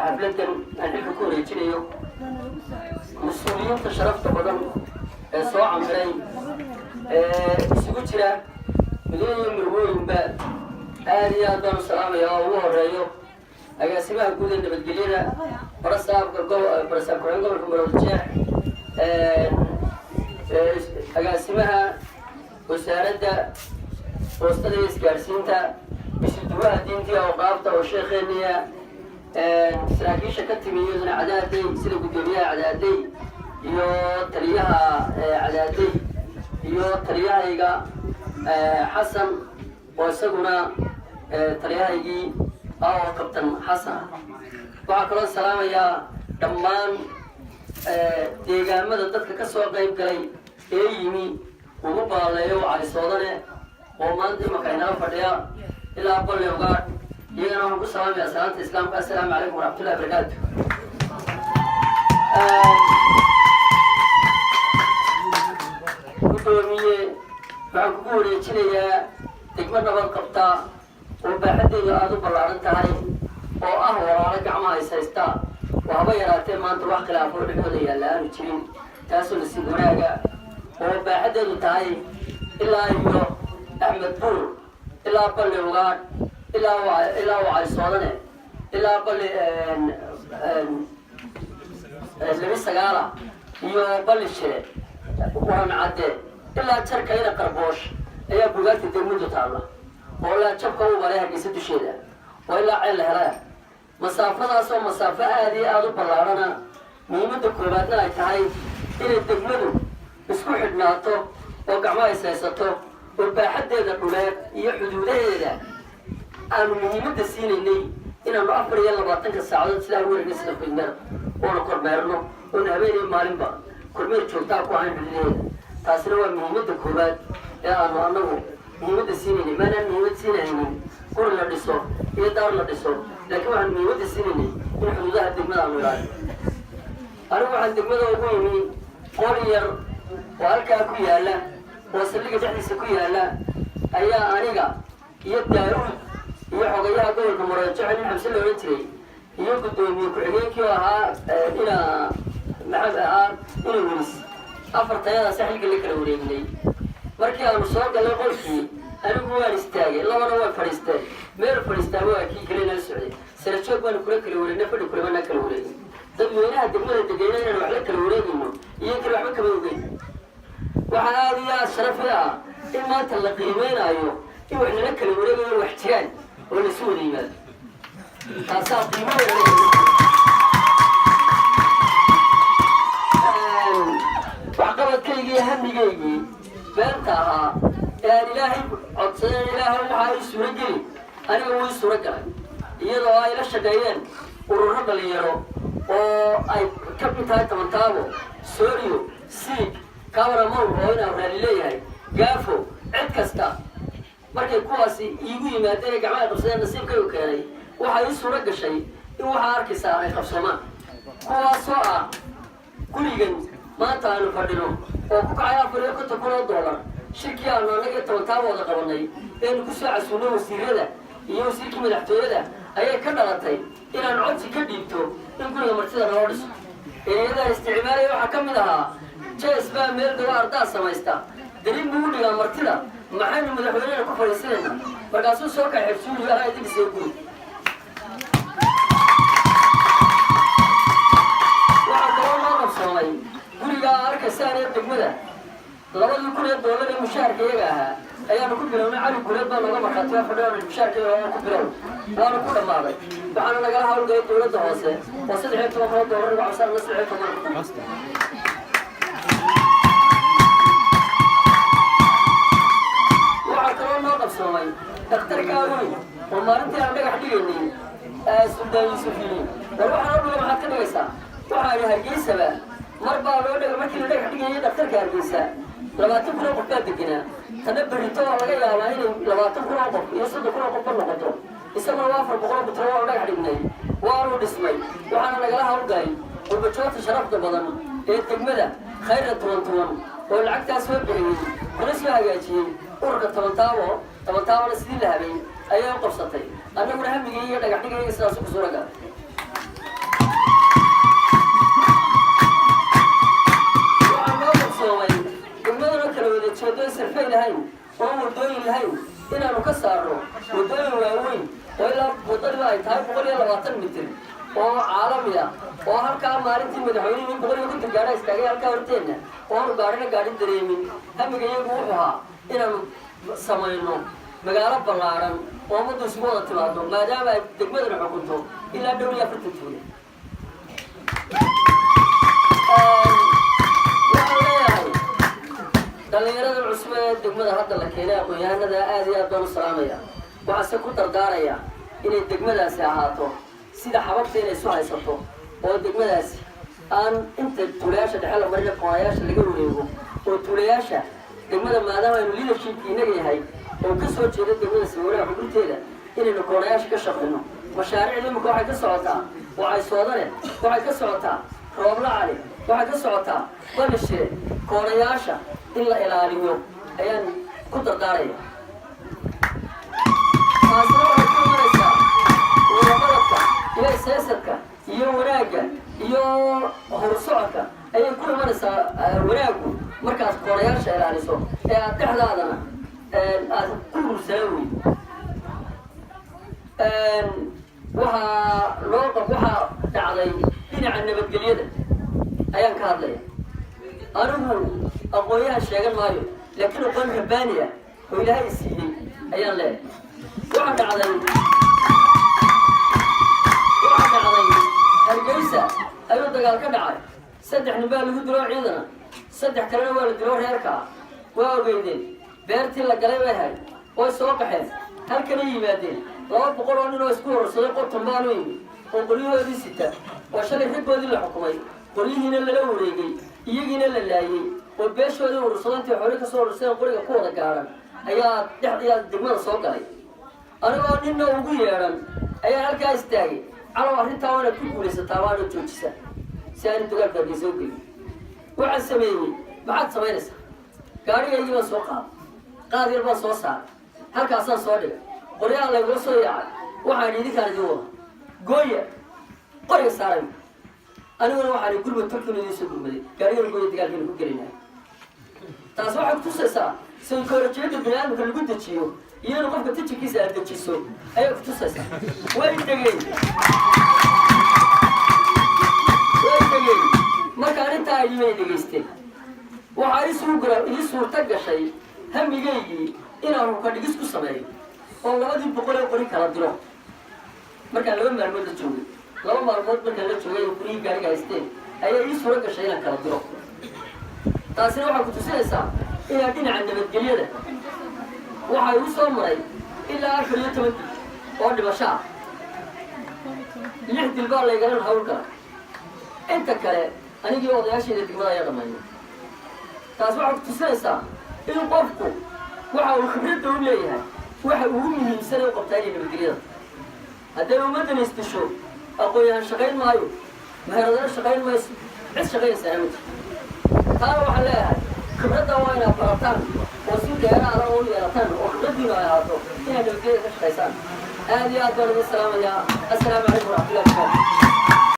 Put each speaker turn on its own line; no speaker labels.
حفلة أنك كوري يجريو مسؤولين تشرفت بدن سواء عمري سكوتشرا مدينة مروين بعد هذه أدم السلام يا الله الرئيو أجاسمها كود إن بتجلينا برساب كرنجو بالكمبيوتر أجاسمها وسارده وستدي إسكارسينتا بسدوها دينتي أو قابطة وشيخينيا سراكيشة كتميوزن عدادي سلو قدوميها عدادي يو تريها عدادي يو تريها إيقا حسن وسقنا تريها إيقي أو كابتن حسن وعكرا السلام يا دمان ديقا مدى دادك كسوة قيب قلي إيمي ومباليو على الصودانة ومانتي مكاينا فرديا إلى أقول يوغار يغنى ونقول السلام يا سلامة الإسلام السلام عليكم ورحمة الله وبركاته قدومية معكبوري تشليا تكمل نبض قبطة وبحدي يقادوا بلارن تهي وأهو رارك عما يسايستا وهبا يراتي مانتو واح خلافو رحمة يالله نتشرين تاسو نسيقوناقا وبحدي تهي إلا يو أحمد بور إلا بل يوغار إلا وعلى الصوانة إلا بل لبي السجارة يو بل الشيء وهم عدي إلا ترك هنا قربوش هي بوغاتي تلمدو تعالى ولا تشبكوا وباليها قيسة شيء وإلا عيل هراء مسافة أصلا مسافة هذه أدو بلارنا مهمة كوباتنا يتهي إلى التقمدو اسكو حدناتو وقعما يسايساتو وباحد هذا الأولاد هي حدودها هذا أنا مهمة السين إني إن أنا أفر يلا باطنك السعادة سلاح ولا نسنا في المرض ولا كرميرنا ونهبين المالين با كرمير شلتاكو عن حدودها تاسروا مهمة الكوبات يا أنا مهمة السين إني ما أنا مهمة السين إني كل لا دسو هي دار لا دسو لكن عن مهمة السين إني إن حدودها الدقمة على الولاد أنا عن الدقمة وقومي قرير وهالكاكو يالا وصلك جحدي سكويا لا أيها أنيقا يدارون يحوغيها قولك مراجعين حمسل ورنتري يقدم يكعيك وها إلى محبها إلى ونس أفرت هذا سحلق اللي كانوا وريني مركي أنا صوت اللي قلتي أنا هو الاستاجي الله أنا هو الفريستاج مير فريستاج هو كي كلنا السعودي سنشوف أنا كل كلوري نفر كل ما نكلوري دمينا دمنا تجينا نروح لك كلوري منه يمكن رحمك بيوجي وحنا يا شرفها إما تلقيمين أيوه وإحنا نكل ورينا واحتيال ونسود إيمان خاصة قيمة وعقبت كيجي هم يجي بنتها يا إلهي عطسنا إلهي وحاي سورجي أنا هو سورجي يلا إلى الشقيان ورهب ليرو أي كابتن تمنتابو سوريو سيك كاميرا مو هنا وراليلي قافو عد كستا markay kuwaasi iigu yimaadeen gacmaha qabsadeen nasiibkay u keenay waxa ii suura gashay in waxa arkaysaa ay qabsamaan kuwaasoo ah gurigan maanta aanu fadhino oo ku kacay $450 shirkii aanu anaga tabantaabooda qabanay eenu ku soo casuunay wasiirada iyo wasiirkii madaxtooyada ayay ka dhalatay inaan codsi ka dhiibto in guriga martida naloo dhiso ereyada isticmaalaya waxaa ka mid ahaa jees baa meel daba ardaa samaysta darin buu u dhigaa martida maxaynu madaxweynaha ku fadhiisanayna markaasuu soo kaxay xibsuuliga ahaa idinkiisa guud waxaa kaloo loo qabsoomay gurigaa arkaysaan ee degmada $2,000 ee mushaharka iyaga ahaa ayaanu ku bilownay cali guleed baa nooga markhaatiya fadhiyoona mushaharkeeda oo ku bilow waana ku dhammaaday waxaana nagala hawlgayay dowladda hoose oo $13 uga cabsaan na qabsoomay dhakhtarka weyn oo maalintii aan dhagax dhigaynay Suldaan Yusufiin waxaan u maxaad ka dhigaysaa waxaa ay Hargeysa mar baa loo dhigay markii la dhagax dhigayay dhakhtarka Hargeysa 20 kun oo qof baa deganaa tana berito laga yaabaa in 20 kun oo qof iyo 30 kun oo qof noqoto isagoo 400 kun oo dhagax dhignay waanu dhismay waxaana nagala hawlgalay وبجوات شرفت بدن التجمدة خير التوانتوان والعكس سوى بحيد ونسمع جاتي ورقة تمنتاوه لسدين لهبي أيام قبصتي أنا من أهم جيجي أنا قاعد نيجي سلاسل بزورقة qabsoomay degmadana kala wada jeedo sarfay lahayn oo wadooyin lahayn inaanu ka saarno wadooyin waaweyn oo ilaa wadada ay tahay 120 mitir oo caalami ah oo halkaa maalintii madaxweynuhu 150 gaari istaagay halkaa horteena oo gaari dareemin hamiga iyagu wuxuu ahaa inaanu samayno magaalo ballaaran oo ummaddu isugu wada timaado maadaama ay degmadana xukunto ilaa dhow iyo 40 tuulo dhalinyarada cusub ee degmada hadda la keenay aqoon-yahanada aad iyo aad baan u salaamaya waxaase ku dardaaraya inay degmadaasi ahaato sida xababta inay isu haysato oo degmadaasi aan inta tuulayaasha dhexe la marina koonayaasha laga wareego oo tuulayaasha degmada maadaama aynu leadershipki inaga yahay oo ka soo jeeda degmada sawiraha xubinteeda inaynu koonayaasha ka shaqayno mashaariicda imika waxay ka socotaa waxay soodane waxay ka socotaa roobla cali waxay ka socotaa balishire koonayaasha in la ilaaliyo ayaan ku dardaaraya taasina waxay ku imanaysaa wadamadabka iyo seesarka iyo wanaagga iyo horsocodka ayay ku imanaysaa wanaaggu markaad koonayaasha ilaaliso ee aad dhexdaadana aad ku hursanaa wey waxaa dhacday dhinaca nabadgelyada ayaan ka hadlaya anigu aqoon-yahan sheegan maayo laakiin aqoon rabbaani ah oo ilaahay siiyey ayaan leeyahay waxaa dhacday hargeysa ayuu dagaal ka dhacay 3 nin baa lagu dilo ciidana 3 kalena waa la dilo reerka waa ogeydeen beertii la galay bay ahayd way soo qaxeen halkana yimaadeen 200 oo nin oo isku horsaday qotan baan weyn oo qoliyoodii sita oo shalay raggoodii la xukumay qoliyihiina lala wareegay iyagiina la laayay oo beeshoodii urursadantay xoolo ka soo ururseen qoriga ku wada gaaran ayaa degmada soo galay anigoo ninna ugu yeedhan ayaa halkaa istaagay calow arrintaa waana ku guulaysataa waana joojisa si aanu dagaalkaagii soo gelin waxaan sameeyey maxaad samaynaysaa gaarigaygii baan soo qaad yar baan soo saaray halkaasaan soo dhigay qoryaha laygula soo yaacay waxaan idinkaan idin wada gooya qoriga saaray aniguna waxaan gurmad turkina idiin soo gurmaday gaarigana gooya dagaalkiina ku gelinaya taas waxay kutusaysaa saykoolojiyadda biniaadamka lagu dejiyo iyana qofka tijinkiisa aad dejiso ayay kutusaysaa way degeen marka arrintaa ayimay dhegaysteen waxaa ii suurta gashay hamigaygii inaan hubka dhigis ku sameeyo oo 200 qori kala diro markaan 2 maalmood la joogay 2 maalmood markaan la joogay oo gurigii gaariga haysteen ayaa ii suura gashay inaan kala diro taasina waxaa ku tusinaysaa inaan dhinaca nabadgelyada waxay u soo maray ilaa 14 oo dhimasho ah 6 dil baa laygalan hawl kala inta kale anigii odayaasheeda degmada ayaa dhammaynay taas waxaa ku tusinaysaa in qofku waxa uu khibradda u leeyahay waxa ugu muhiimsan ee qabtaa inay nabadgelyada hadday ummaddan isdisho aqoon-yahan shaqayn maayo meheradana shaqayn mayso cid shaqaynaysaa ma jirto taana waxaan leeyahay khibradda waa inaad barataan oo si dheeraada u yeelataan oo khibraddiinu ay ahaato inaad nabadgelyada ka shaqaysaan aad iyo aad baan idin salaamayaa assalaamu calaykum waraxmatullahi wabarakaatu